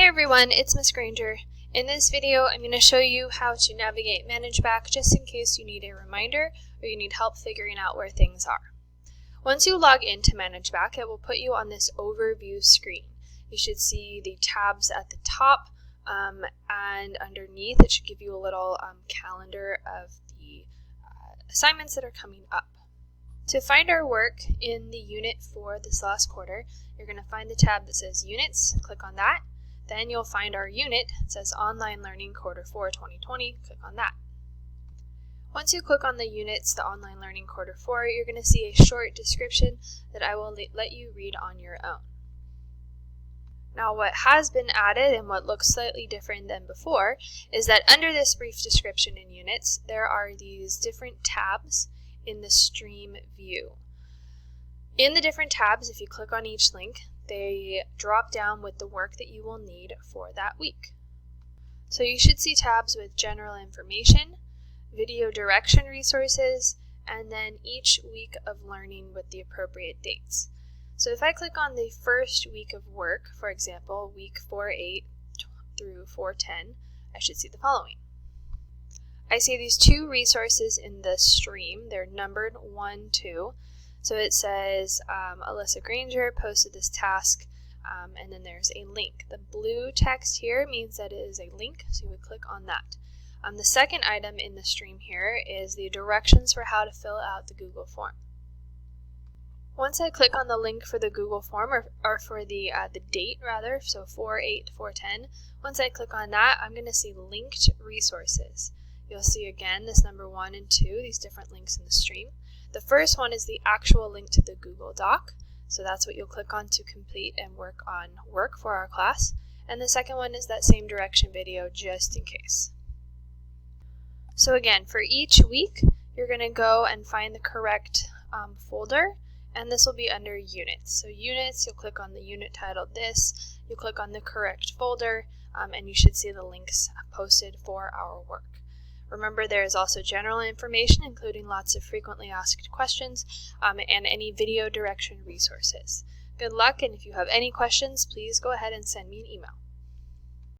everyone, it's Miss Granger. In this video, I'm going to show you how to navigate ManageBac just in case you need a reminder or you need help figuring out where things are. Once you log into ManageBac, it will put you on this overview screen. You should see the tabs at the top and underneath it should give you a little calendar of the assignments that are coming up. To find our work in the unit for this last quarter, you're going to find the tab that says Units, click on that. Then you'll find our unit, it says Online Learning Quarter 4 2020, click on that. Once you click on the units, the Online Learning Quarter 4, you're going to see a short description that I will let you read on your own. Now what has been added and what looks slightly different than before is that under this brief description in units, there are these different tabs in the stream view. In the different tabs, if you click on each link, they drop down with the work that you will need for that week. So you should see tabs with general information, video direction resources, and then each week of learning with the appropriate dates. So if I click on the first week of work, for example, week 4-8 through 4-10, I should see the following. I see these two resources in the stream. They're numbered 1, 2. So it says Alyssa Granger posted this task, and then there's a link. The blue text here means that it is a link, so you would click on that. The second item in the stream here is the directions for how to fill out the Google form. Once I click on the link for the Google form, or for the date rather, so 4-8, 4-10, once I click on that, I'm going to see linked resources. You'll see again this number 1 and 2, these different links in the stream. The first one is the actual link to the Google Doc, so that's what you'll click on to complete and work on work for our class. And the second one is that same direction video just in case. So again, for each week, you're going to go and find the correct folder, and this will be under Units. So Units, you'll click on the unit titled this, you'll click on the correct folder, and you should see the links posted for our work. Remember, there is also general information, including lots of frequently asked questions and any video direction resources. Good luck, and if you have any questions, please go ahead and send me an email.